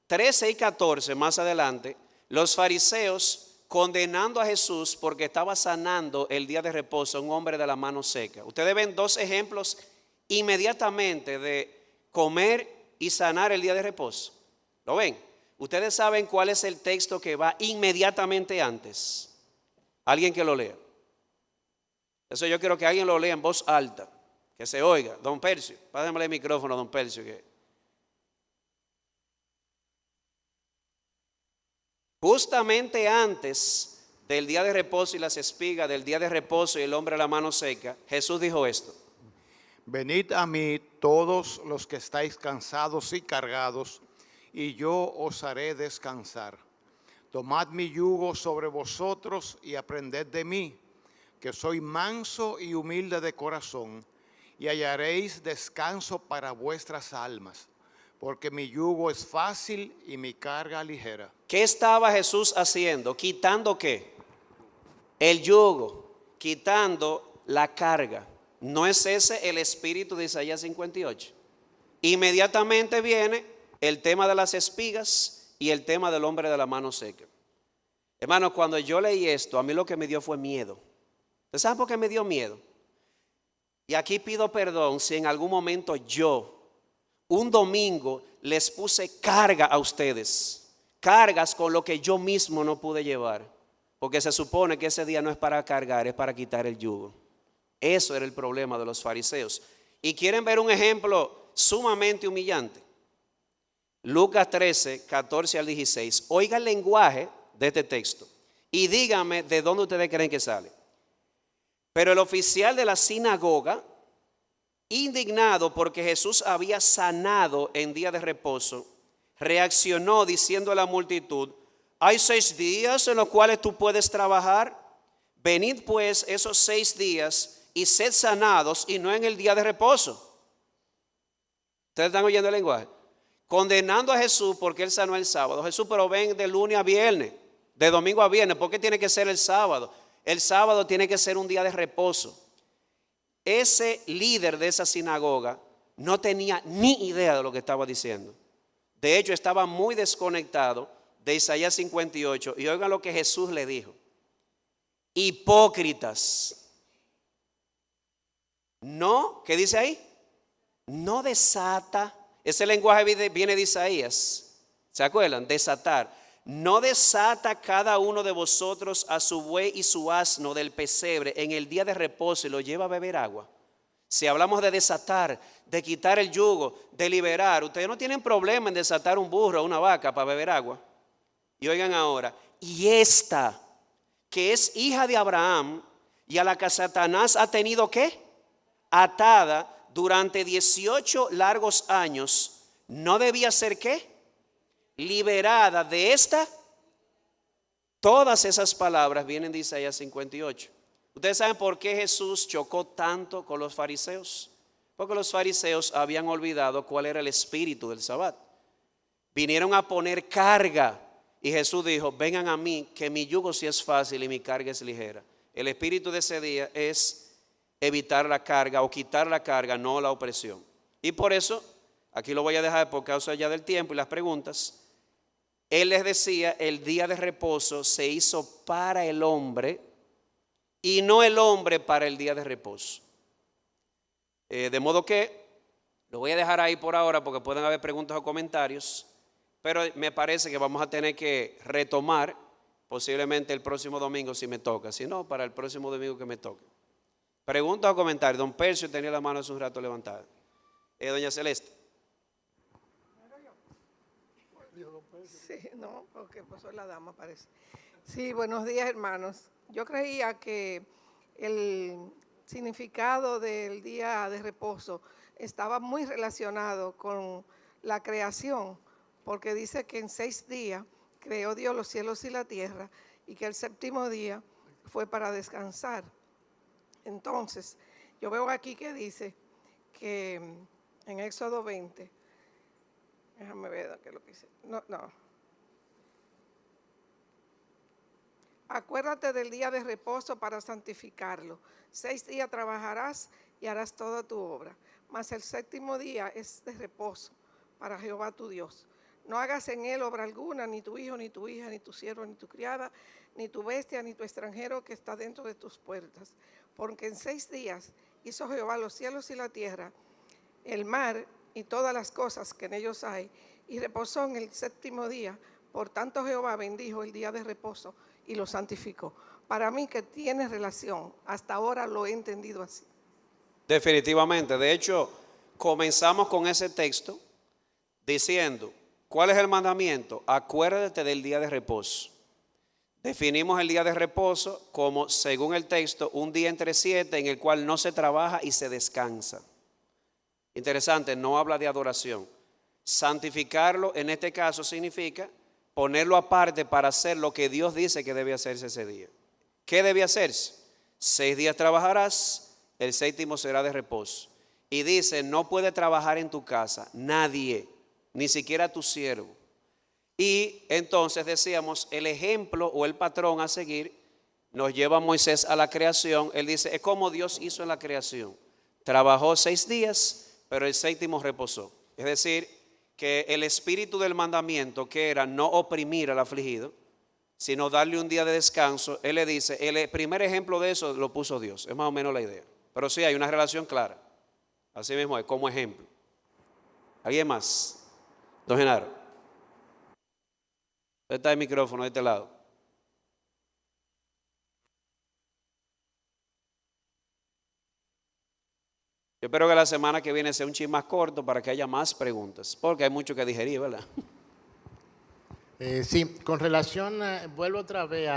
13 y 14, más adelante, los fariseos condenando a Jesús porque estaba sanando el día de reposo a un hombre de la mano seca. Ustedes ven dos ejemplos inmediatamente de comer y sanar el día de reposo. ¿Lo ven? Ustedes saben cuál es el texto que va inmediatamente antes. Alguien que lo lea. Eso yo quiero que alguien lo lea en voz alta, que se oiga. Don Percio, pásenme el micrófono, don Percio. Justamente antes del día de reposo y las espigas, del día de reposo y el hombre a la mano seca, Jesús dijo esto. Venid a mí todos los que estáis cansados y cargados, y yo os haré descansar. Tomad mi yugo sobre vosotros y aprended de mí, que soy manso y humilde de corazón, y hallaréis descanso para vuestras almas, porque mi yugo es fácil y mi carga ligera. ¿Qué estaba Jesús haciendo? ¿Quitando qué? El yugo, quitando la carga. ¿No es ese el espíritu de Isaías 58? Inmediatamente viene el tema de las espigas y el tema del hombre de la mano seca. Hermano, cuando yo leí esto, a mí lo que me dio fue miedo. ¿Ustedes saben por qué me dio miedo? Y aquí pido perdón si en algún momento yo, un domingo, les puse carga a ustedes. Cargas con lo que yo mismo no pude llevar. Porque se supone que ese día no es para cargar, es para quitar el yugo. Eso era el problema de los fariseos. Y quieren ver un ejemplo sumamente humillante. Lucas 13, 14 al 16. Oiga el lenguaje de este texto y dígame de dónde ustedes creen que sale. Pero el oficial de la sinagoga, indignado porque Jesús había sanado en día de reposo, reaccionó diciendo a la multitud: hay 6 días en los cuales tú puedes trabajar. Venid pues esos 6 días y sed sanados, y no en el día de reposo. ¿Ustedes están oyendo el lenguaje? Condenando a Jesús porque él sanó el sábado. Jesús, pero ven de lunes a viernes, de domingo a viernes. ¿Por qué tiene que ser el sábado? El sábado tiene que ser un día de reposo. Ese líder de esa sinagoga no tenía ni idea de lo que estaba diciendo. De hecho, estaba muy desconectado de Isaías 58. Y oigan lo que Jesús le dijo: hipócritas. No, ¿qué dice ahí? No desata. Ese lenguaje viene de Isaías. ¿Se acuerdan? Desatar. No desata cada uno de vosotros a su buey y su asno del pesebre en el día de reposo y lo lleva a beber agua. Si hablamos de desatar, de quitar el yugo, de liberar, ustedes no tienen problema en desatar un burro o una vaca para beber agua. Y oigan ahora, y esta, que es hija de Abraham y a la que Satanás ha tenido ¿qué? Atada durante 18 largos años, ¿no debía ser qué? Liberada de esta. Todas esas palabras vienen de Isaías 58. ¿Ustedes saben por qué Jesús chocó tanto con los fariseos? Porque los fariseos habían olvidado cuál era el espíritu del Sabbat. Vinieron a poner carga y Jesús dijo: vengan a mí, que mi yugo sí es fácil y mi carga es ligera. El espíritu de ese día es evitar la carga o quitar la carga, no la opresión. Y por eso, aquí lo voy a dejar por causa ya del tiempo y las preguntas. Él les decía: el día de reposo se hizo para el hombre y no el hombre para el día de reposo. De modo que lo voy a dejar ahí por ahora porque pueden haber preguntas o comentarios, pero me parece que vamos a tener que retomar posiblemente el próximo domingo si me toca, si no, para el próximo domingo que me toque. Preguntas o comentarios. Don Percio tenía la mano hace un rato levantada. Doña Celeste. Sí, no, porque pues soy la dama, parece. Sí, buenos días, hermanos. Yo creía que el significado del día de reposo estaba muy relacionado con la creación, porque dice que en 6 días creó Dios los cielos y la tierra y que el 7º día fue para descansar. Entonces, yo veo aquí que dice que en Éxodo 20, déjame ver qué es lo que dice. No. Acuérdate del día de reposo para santificarlo. 6 días trabajarás y harás toda tu obra. Mas el 7º día es de reposo para Jehová tu Dios. No hagas en él obra alguna, ni tu hijo, ni tu hija, ni tu siervo, ni tu criada, ni tu bestia, ni tu extranjero que está dentro de tus puertas. Porque en 6 días hizo Jehová los cielos y la tierra, el mar y todas las cosas que en ellos hay, y reposó en el 7º día. Por tanto Jehová bendijo el día de reposo y lo santificó. Para mí que tiene relación, hasta ahora lo he entendido así. Definitivamente. De hecho, comenzamos con ese texto diciendo: ¿cuál es el mandamiento? Acuérdate del día de reposo. Definimos el día de reposo como, según el texto, un día entre 7 en el cual no se trabaja y se descansa. Interesante, no habla de adoración. Santificarlo en este caso significa ponerlo aparte para hacer lo que Dios dice que debe hacerse ese día. ¿Qué debe hacerse? 6 días trabajarás, el 7º será de reposo. Y dice: no puede trabajar en tu casa nadie, ni siquiera tu siervo. Y entonces decíamos, el ejemplo o el patrón a seguir nos lleva a Moisés a la creación. Él dice: es como Dios hizo en la creación. trabajó 6 días, pero el séptimo reposó. Es decir, que el espíritu del mandamiento, que era no oprimir al afligido, sino darle un día de descanso, él le dice, el primer ejemplo de eso lo puso Dios. Es más o menos la idea. Pero sí hay una relación clara. Así mismo es, como ejemplo. ¿Alguien más? Don Genaro. Está el micrófono de este lado. Yo espero que la semana que viene sea un chin más corto para que haya más preguntas, porque hay mucho que digerir, ¿verdad? Sí, con relación, vuelvo otra vez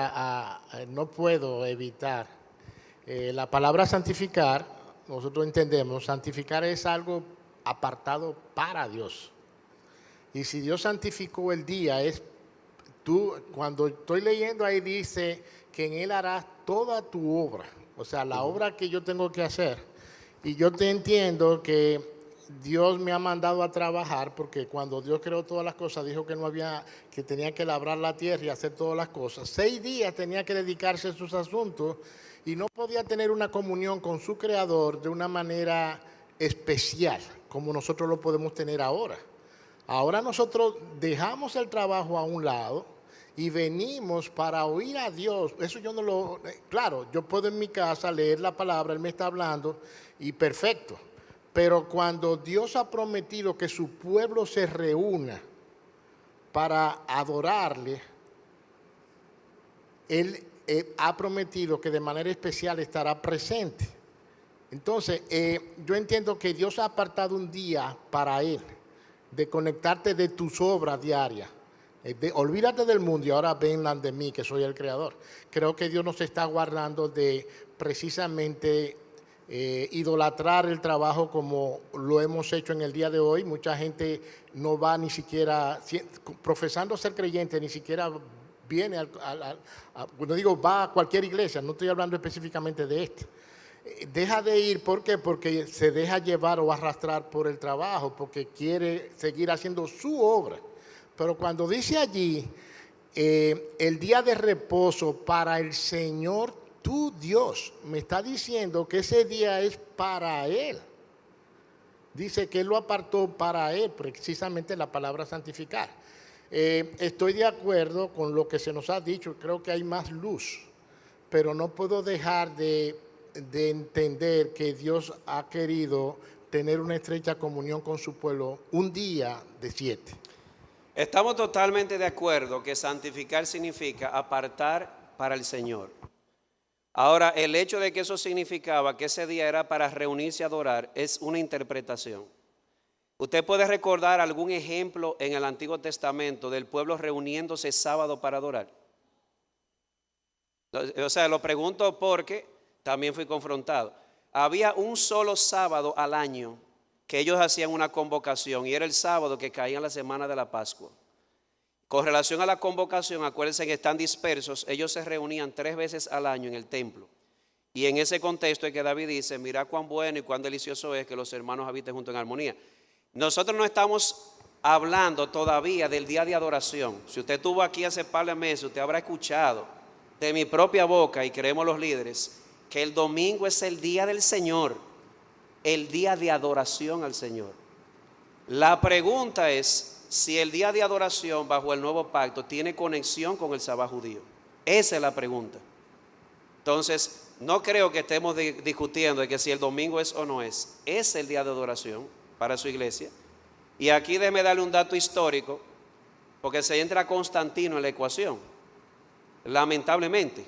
no puedo evitar, la palabra santificar, nosotros entendemos, santificar es algo apartado para Dios. Y si Dios santificó el día, cuando estoy leyendo ahí dice que en Él harás toda tu obra, o sea, la obra que yo tengo que hacer. Y yo te entiendo que Dios me ha mandado a trabajar porque cuando Dios creó todas las cosas dijo que tenía que labrar la tierra y hacer todas las cosas. 6 días tenía que dedicarse a sus asuntos y no podía tener una comunión con su creador de una manera especial como nosotros lo podemos tener ahora. Ahora nosotros dejamos el trabajo a un lado y venimos para oír a Dios. Eso yo no lo... Claro, yo puedo en mi casa leer la palabra, Él me está hablando y perfecto. Pero cuando Dios ha prometido que su pueblo se reúna para adorarle, Él ha prometido que de manera especial estará presente. Entonces, yo entiendo que Dios ha apartado un día para Él, de conectarte de tus obras diarias. Olvídate del mundo y ahora vengan de mí, que soy el creador. Creo que Dios nos está guardando de precisamente idolatrar el trabajo como lo hemos hecho en el día de hoy. Mucha gente no va ni siquiera, profesando ser creyente, ni siquiera viene va a cualquier iglesia, no estoy hablando específicamente de esta. Deja de ir, ¿por qué? Porque se deja llevar o arrastrar por el trabajo, porque quiere seguir haciendo su obra. Pero cuando dice allí, el día de reposo para el Señor tu Dios, me está diciendo que ese día es para Él. Dice que Él lo apartó para Él, precisamente la palabra santificar. Estoy de acuerdo con lo que se nos ha dicho, creo que hay más luz, pero no puedo dejar de entender que Dios ha querido tener una estrecha comunión con su pueblo un día de 7. Estamos totalmente de acuerdo que santificar significa apartar para el Señor. Ahora, el hecho de que eso significaba que ese día era para reunirse a adorar es una interpretación. ¿Usted puede recordar algún ejemplo en el Antiguo Testamento del pueblo reuniéndose sábado para adorar? O sea, lo pregunto porque también fui confrontado. Había un solo sábado al año que ellos hacían una convocación y era el sábado que caía en la semana de la Pascua. Con relación a la convocación, acuérdense que están dispersos, ellos se reunían 3 veces al año en el templo. Y en ese contexto es que David dice, mira cuán bueno y cuán delicioso es que los hermanos habiten juntos en armonía. Nosotros no estamos hablando todavía del día de adoración. Si usted estuvo aquí hace par de meses, usted habrá escuchado de mi propia boca, y creemos los líderes, que el domingo es el día del Señor, el día de adoración al Señor. La pregunta es si el día de adoración bajo el nuevo pacto tiene conexión con el sábado judío. Esa es la pregunta. Entonces, no creo que estemos discutiendo de que si el domingo es o no es. Es el día de adoración para su iglesia. Y aquí déjeme darle un dato histórico, porque se entra Constantino en la ecuación, lamentablemente.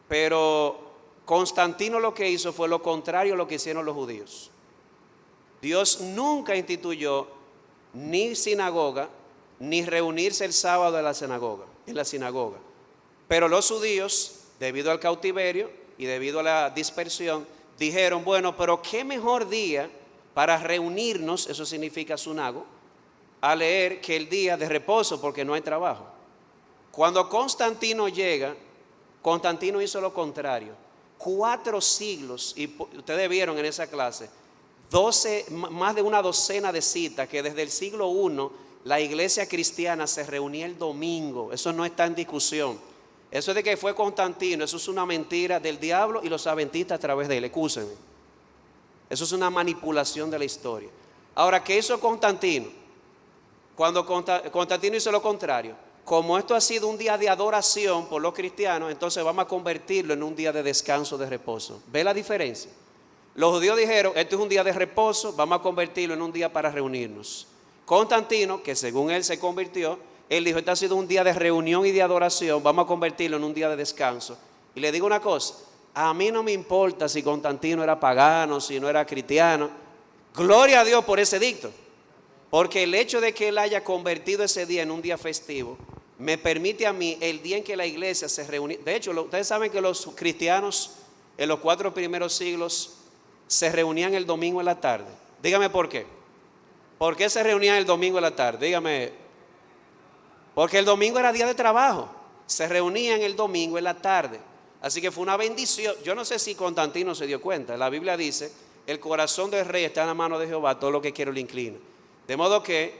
Pero Constantino lo que hizo fue lo contrario a lo que hicieron los judíos. Dios nunca instituyó ni sinagoga, ni reunirse el sábado en la sinagoga. Pero los judíos, debido al cautiverio y debido a la dispersión, dijeron, bueno, pero qué mejor día para reunirnos, eso significa sunago, a leer que el día de reposo, porque no hay trabajo. Cuando Constantino llega, Constantino hizo lo contrario. 4 siglos, y ustedes vieron en esa clase, más de una docena de citas que desde el siglo I la iglesia cristiana se reunía el domingo. Eso no está en discusión. Eso de que fue Constantino, eso es una mentira del diablo y los adventistas a través de él, excúsenme. Eso es una manipulación de la historia. Ahora, ¿qué hizo Constantino? Cuando Constantino hizo lo contrario. Como esto ha sido un día de adoración por los cristianos, entonces vamos a convertirlo en un día de descanso, de reposo. ¿Ve la diferencia? Los judíos dijeron, esto es un día de reposo, vamos a convertirlo en un día para reunirnos. Constantino, que según él se convirtió, él dijo, este ha sido un día de reunión y de adoración, vamos a convertirlo en un día de descanso. Y le digo una cosa, a mí no me importa si Constantino era pagano, si no era cristiano. Gloria a Dios por ese edicto. Porque el hecho de que él haya convertido ese día en un día festivo, me permite a mí, el día en que la iglesia se reunía. De hecho, ustedes saben que los cristianos en los 4 primeros siglos se reunían el domingo en la tarde. Dígame por qué. ¿Por qué se reunían el domingo en la tarde? Dígame. Porque el domingo era día de trabajo. Se reunían el domingo en la tarde. Así que fue una bendición. Yo no sé si Constantino se dio cuenta. La Biblia dice, el corazón del rey está en la mano de Jehová, todo lo que quiere lo inclina. De modo que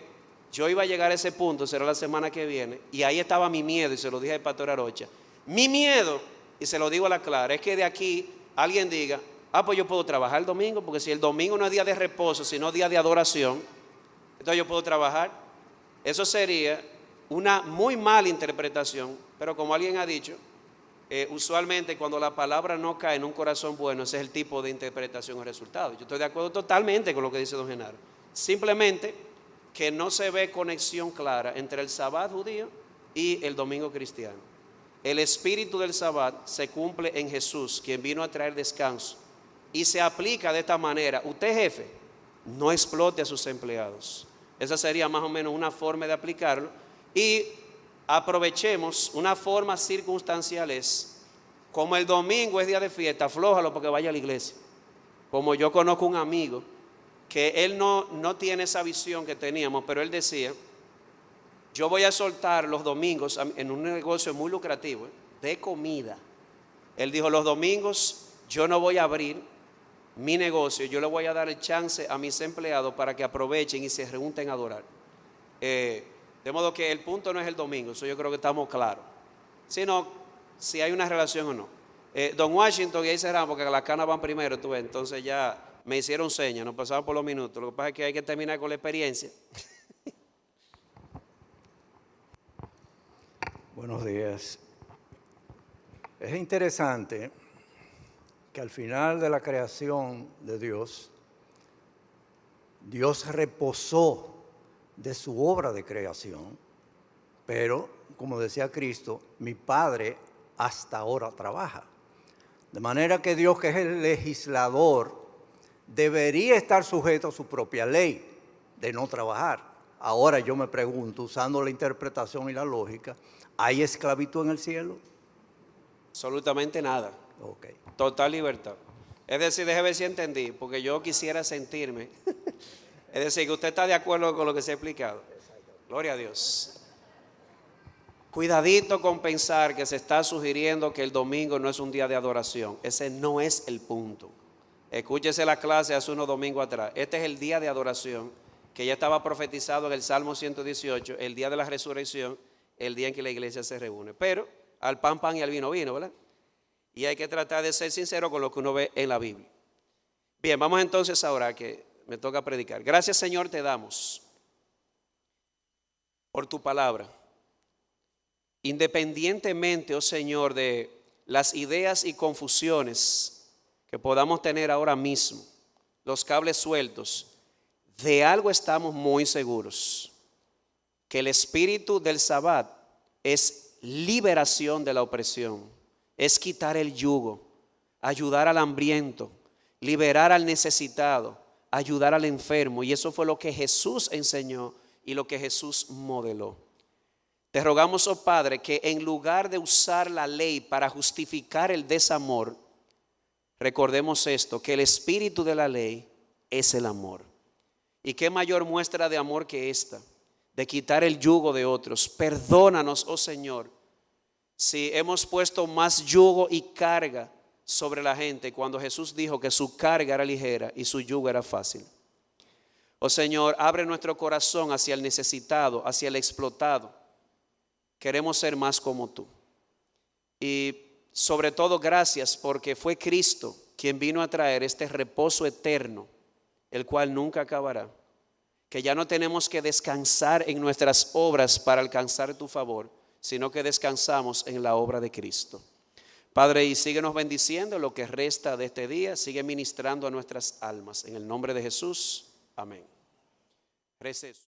yo iba a llegar a ese punto, será la semana que viene, y ahí estaba mi miedo, y se lo dije al pastor Arocha. Mi miedo, y se lo digo a la clara, es que de aquí alguien diga, pues yo puedo trabajar el domingo, porque si el domingo no es día de reposo, sino día de adoración, entonces yo puedo trabajar. Eso sería una muy mala interpretación, pero como alguien ha dicho, usualmente cuando la palabra no cae en un corazón bueno, ese es el tipo de interpretación o resultado. Yo estoy de acuerdo totalmente con lo que dice don Genaro. Simplemente que no se ve conexión clara entre el sabbat judío y el domingo cristiano. El espíritu del sabbat se cumple en Jesús, quien vino a traer descanso, y se aplica de esta manera. Usted, jefe, no explote a sus empleados. Esa sería más o menos una forma de aplicarlo. Y aprovechemos una forma circunstancial, es como el domingo es día de fiesta, aflójalo porque vaya a la iglesia. Como yo conozco un amigo que él no tiene esa visión que teníamos, pero él decía, yo voy a soltar los domingos en un negocio muy lucrativo, de comida. Él dijo, los domingos yo no voy a abrir mi negocio, yo le voy a dar el chance a mis empleados para que aprovechen y se reúnten a adorar. De modo que el punto no es el domingo, eso yo creo que estamos claros, sino si hay una relación o no. Don Washington, y ahí cerramos porque las canas van primero, tú ves, entonces ya me hicieron señas, nos pasaban por los minutos. Lo que pasa es que hay que terminar con la experiencia. Buenos días. Es interesante que al final de la creación de Dios, Dios reposó de su obra de creación, pero, como decía Cristo, mi Padre hasta ahora trabaja. De manera que Dios, que es el legislador, debería estar sujeto a su propia ley de no trabajar. Ahora yo me pregunto, usando la interpretación y la lógica, ¿hay esclavitud en el cielo? Absolutamente nada. Okay. Total libertad. Es decir, déjeme ver si entendí, porque yo quisiera sentirme. Es decir, que usted está de acuerdo con lo que se ha explicado. Gloria a Dios. Cuidadito con pensar que se está sugiriendo que el domingo no es un día de adoración. Ese no es el punto. Escúchese la clase hace unos domingos atrás. Este es el día de adoración que ya estaba profetizado en el Salmo 118, el día de la resurrección, el día en que la iglesia se reúne. Pero al pan, pan y al vino, vino, ¿verdad? Y hay que tratar de ser sincero con lo que uno ve en la Biblia. Bien, vamos entonces ahora que me toca predicar. Gracias, Señor, te damos por tu palabra. Independientemente, oh Señor, de las ideas y confusiones que podamos tener ahora mismo, los cables sueltos, de algo estamos muy seguros, que el espíritu del sabbat es liberación de la opresión, es quitar el yugo, ayudar al hambriento, liberar al necesitado, ayudar al enfermo, y eso fue lo que Jesús enseñó y lo que Jesús modeló. Te rogamos, oh Padre, que en lugar de usar la ley para justificar el desamor, recordemos esto, que el espíritu de la ley es el amor. ¿Y qué mayor muestra de amor que esta? De quitar el yugo de otros. Perdónanos, oh Señor, si hemos puesto más yugo y carga sobre la gente cuando Jesús dijo que su carga era ligera y su yugo era fácil. Oh Señor, abre nuestro corazón hacia el necesitado, hacia el explotado. Queremos ser más como tú. Y sobre todo, gracias porque fue Cristo quien vino a traer este reposo eterno, el cual nunca acabará. Que ya no tenemos que descansar en nuestras obras para alcanzar tu favor, sino que descansamos en la obra de Cristo. Padre, y síguenos bendiciendo lo que resta de este día, sigue ministrando a nuestras almas. En el nombre de Jesús, amén. Receso.